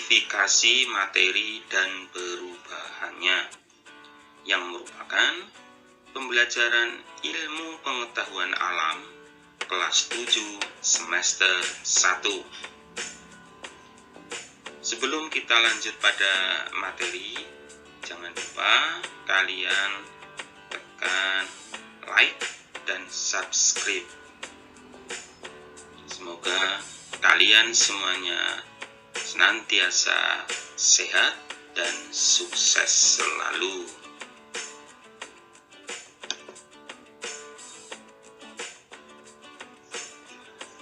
Klasifikasi materi dan perubahannya, yang merupakan pembelajaran ilmu pengetahuan alam kelas 7 semester 1. Sebelum kita lanjut pada materi, jangan lupa kalian tekan like dan subscribe. Semoga kalian semuanya senantiasa sehat dan sukses selalu.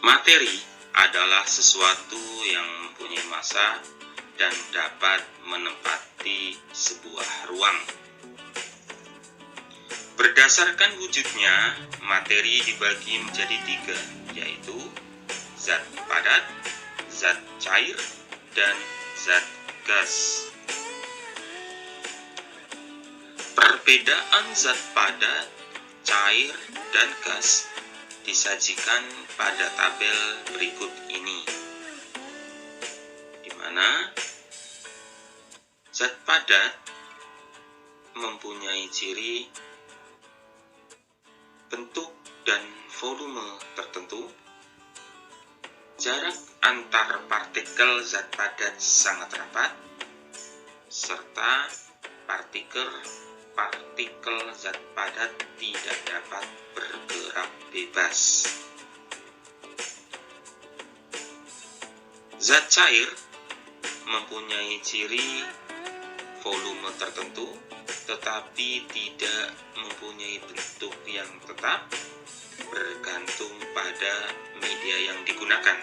Materi adalah sesuatu yang mempunyai massa dan dapat menempati sebuah ruang. Berdasarkan wujudnya, materi dibagi menjadi 3, yaitu zat padat, zat cair, dan zat gas. Perbedaan zat padat, cair, dan gas disajikan pada tabel berikut ini, di mana zat padat mempunyai ciri bentuk dan volume tertentu. Jarak antar partikel zat padat sangat rapat, serta partikel zat padat tidak dapat bergerak bebas. Zat cair mempunyai ciri volume tertentu, tetapi tidak mempunyai bentuk yang tetap, bergantung pada media yang digunakan.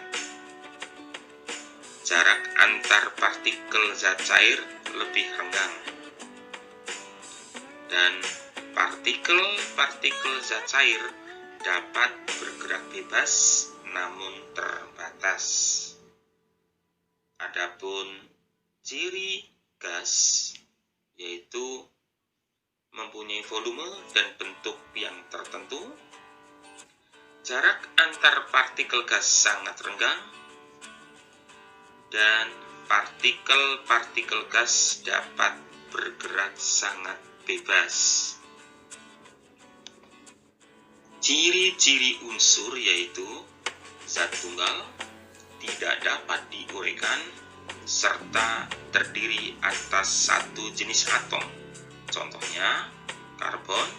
Jarak antar partikel zat cair lebih renggang, dan partikel zat cair dapat bergerak bebas namun terbatas. Adapun ciri gas yaitu mempunyai volume dan bentuk yang tertentu. Jarak antar partikel gas sangat renggang, dan partikel gas dapat bergerak sangat bebas. Ciri-ciri unsur yaitu zat tunggal, tidak dapat diuraikan, serta terdiri atas satu jenis atom. Contohnya karbon,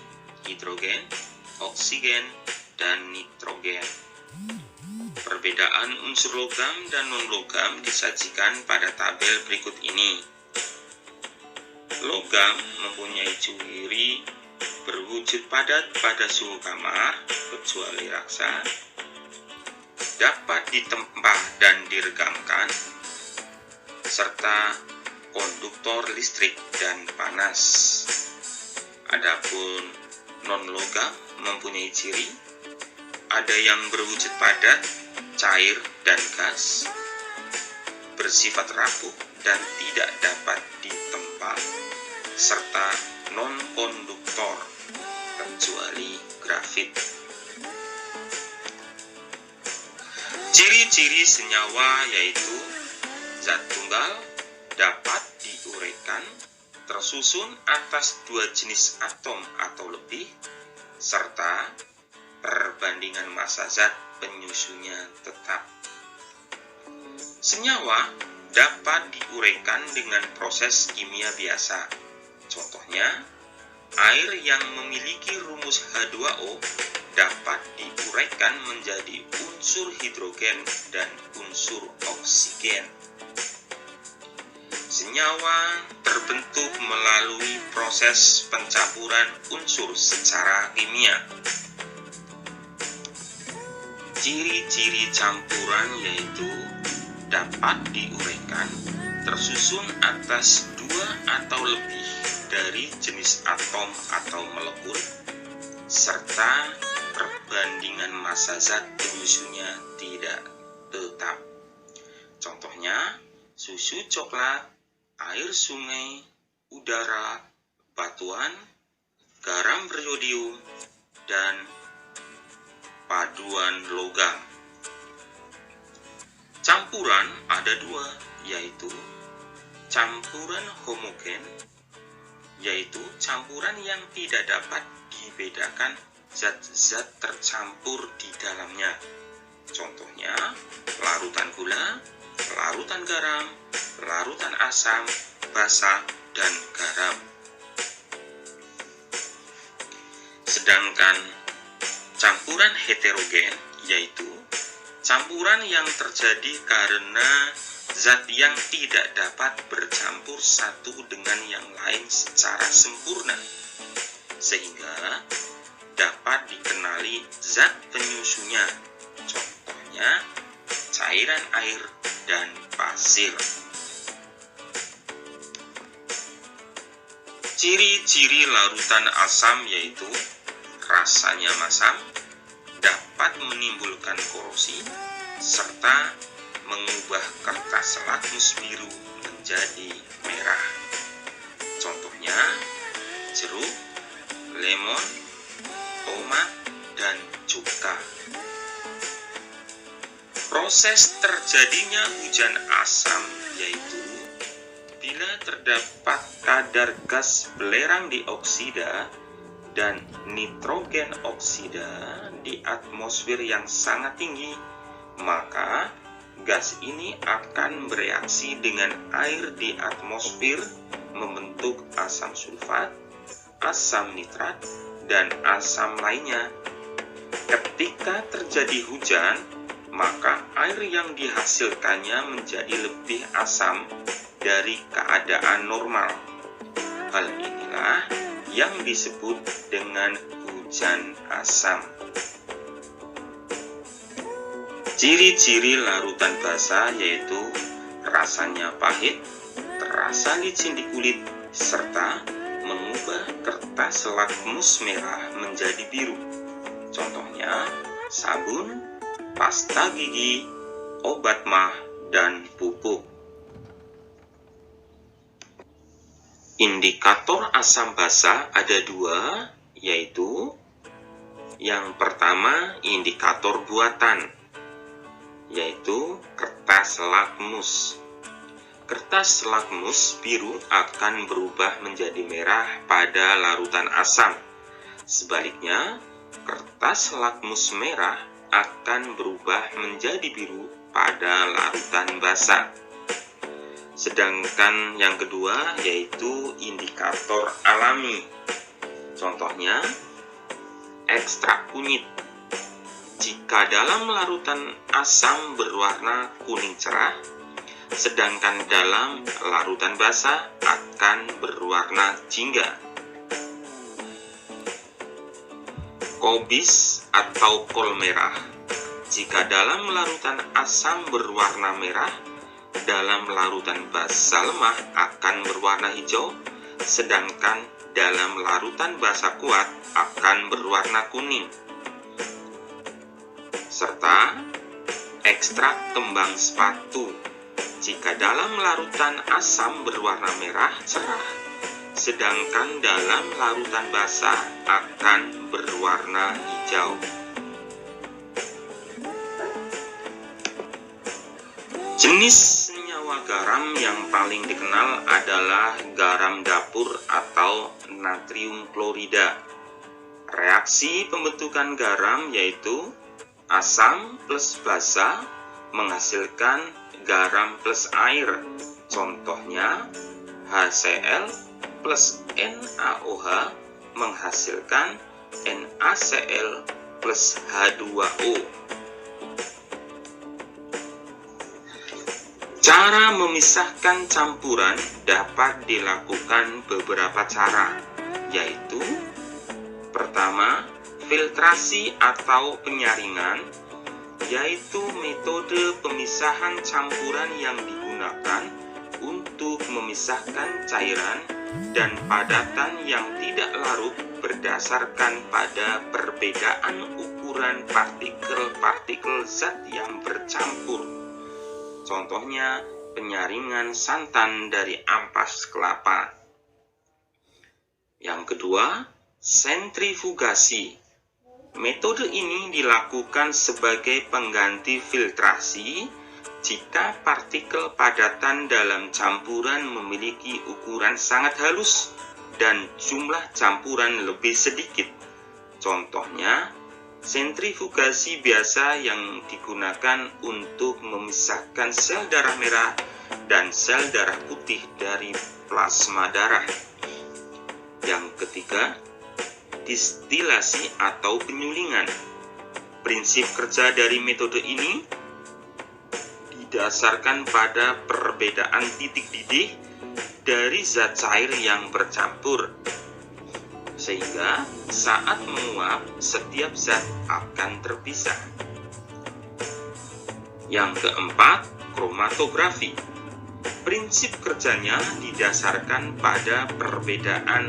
hidrogen, oksigen, dan nitrogen. Perbedaan unsur logam dan non-logam disajikan pada tabel berikut ini. Logam mempunyai ciri berwujud padat pada suhu kamar, kecuali raksa, dapat ditempa dan diregangkan, serta konduktor listrik dan panas. Adapun non-logam mempunyai ciri ada yang berwujud padat, cair, dan gas, bersifat rapuh dan tidak dapat ditempa, serta non-konduktor, kecuali grafit. Ciri-ciri senyawa yaitu zat tunggal dapat diuraikan, tersusun atas 2 jenis atom atau lebih, serta perbandingan massa zat penyusunnya tetap. Senyawa dapat diuraikan dengan proses kimia biasa. Contohnya, air yang memiliki rumus H2O dapat diuraikan menjadi unsur hidrogen dan unsur oksigen. Senyawa terbentuk melalui proses pencampuran unsur secara kimia. Ciri-ciri campuran yaitu dapat diuraikan, tersusun atas 2 atau lebih dari jenis atom atau molekul, serta perbandingan massa zat penyusunnya tidak tetap. Contohnya, susu coklat, air sungai, udara, batuan, garam beriodium, dan paduan logam. Campuran ada 2, yaitu campuran homogen, yaitu campuran yang tidak dapat dibedakan zat-zat tercampur di dalamnya. Contohnya, larutan gula, larutan garam, larutan asam, basa, dan garam. Sedangkan campuran heterogen, yaitu campuran yang terjadi karena zat yang tidak dapat bercampur satu dengan yang lain secara sempurna, sehingga dapat dikenali zat penyusunya. Contohnya, cairan air dan pasir. Ciri-ciri larutan asam yaitu rasanya masam, dapat menimbulkan korosi, serta mengubah kertas lakmus biru menjadi merah. Contohnya, jeruk, lemon, tomat, dan cuka. Proses terjadinya hujan asam yaitu bila terdapat kadar gas belerang dioksida dan nitrogen oksida di atmosfer yang sangat tinggi, maka gas ini akan bereaksi dengan air di atmosfer membentuk asam sulfat, asam nitrat, dan asam lainnya. Ketika terjadi hujan, maka air yang dihasilkannya menjadi lebih asam dari keadaan normal. Hal inilah yang disebut dengan hujan asam. Ciri-ciri larutan basa yaitu rasanya pahit, terasa licin di kulit, serta mengubah kertas lakmus merah menjadi biru. Contohnya, sabun, pasta gigi, obat mah, dan pupuk. Indikator asam basa ada dua, yaitu yang pertama indikator buatan, yaitu kertas lakmus. Kertas lakmus biru akan berubah menjadi merah pada larutan asam. Sebaliknya, kertas lakmus merah akan berubah menjadi biru pada larutan basa. Sedangkan yang kedua yaitu indikator alami. Contohnya, ekstrak kunyit. Jika dalam larutan asam berwarna kuning cerah, sedangkan dalam larutan basa akan berwarna jingga. Kobis atau kol merah. Jika dalam larutan asam berwarna merah, dalam larutan basa lemah akan berwarna hijau, sedangkan dalam larutan basa kuat akan berwarna kuning. Serta ekstrak kembang sepatu. Jika dalam larutan asam berwarna merah cerah, sedangkan dalam larutan basa akan berwarna hijau. Jenis senyawa garam yang paling dikenal adalah garam dapur atau natrium klorida. Reaksi pembentukan garam yaitu asam plus basa menghasilkan garam plus air. Contohnya, HCl plus NaOH menghasilkan NaCl plus H2O. Cara memisahkan campuran dapat dilakukan beberapa cara, yaitu pertama, filtrasi atau penyaringan, yaitu metode pemisahan campuran yang digunakan untuk memisahkan cairan dan padatan yang tidak larut berdasarkan pada perbedaan ukuran partikel-partikel zat yang bercampur. Contohnya, penyaringan santan dari ampas kelapa. Yang kedua, sentrifugasi. Metode ini dilakukan sebagai pengganti filtrasi Jika partikel padatan dalam campuran memiliki ukuran sangat halus dan jumlah campuran lebih sedikit, contohnya sentrifugasi biasa yang digunakan untuk memisahkan sel darah merah dan sel darah putih dari plasma darah. Yang ketiga, distilasi atau penyulingan. Prinsip kerja dari metode ini didasarkan pada perbedaan titik didih dari zat cair yang bercampur, sehingga saat menguap setiap zat akan terpisah. Yang keempat, kromatografi. Prinsip kerjanya didasarkan pada perbedaan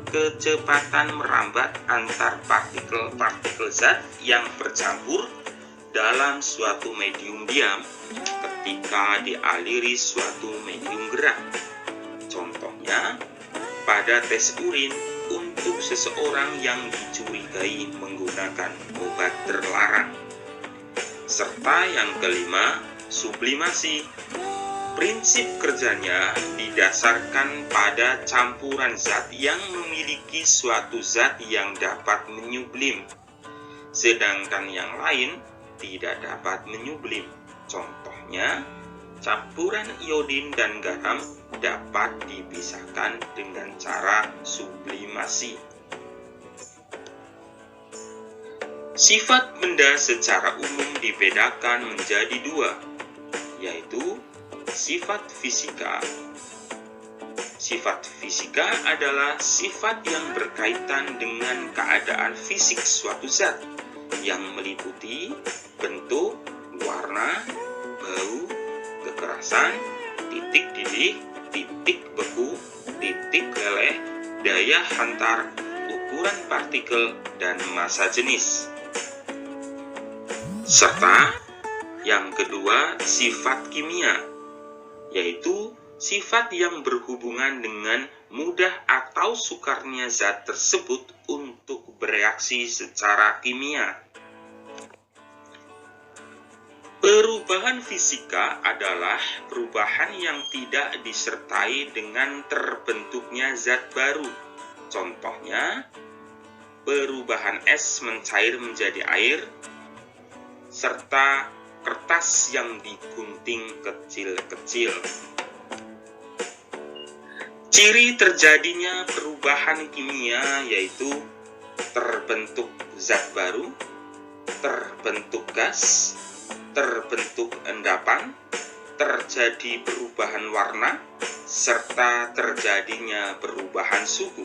kecepatan merambat antar partikel-partikel zat yang bercampur dalam suatu medium diam ketika dialiri suatu medium gerak. Contohnya, pada tes urin untuk seseorang yang dicurigai menggunakan obat terlarang. Serta yang kelima, sublimasi. Prinsip kerjanya didasarkan pada campuran zat yang memiliki suatu zat yang dapat menyublim, sedangkan yang lain tidak dapat menyublim. Contohnya, campuran iodin dan garam dapat dipisahkan dengan cara sublimasi. Sifat benda secara umum dibedakan menjadi dua, yaitu sifat fisika. Sifat fisika adalah sifat yang berkaitan dengan keadaan fisik suatu zat, yang meliputi bentuk, warna, bau, kekerasan, titik didih, titik beku, titik leleh, daya hantar, ukuran partikel, dan massa jenis. Serta yang kedua, sifat kimia, yaitu sifat yang berhubungan dengan mudah atau sukarnya zat tersebut untuk bereaksi secara kimia. Perubahan fisika adalah perubahan yang tidak disertai dengan terbentuknya zat baru. Contohnya, perubahan es mencair menjadi air, serta kertas yang digunting kecil-kecil. Ciri terjadinya perubahan kimia yaitu terbentuk zat baru, terbentuk gas, terbentuk endapan, terjadi perubahan warna, serta terjadinya perubahan suhu.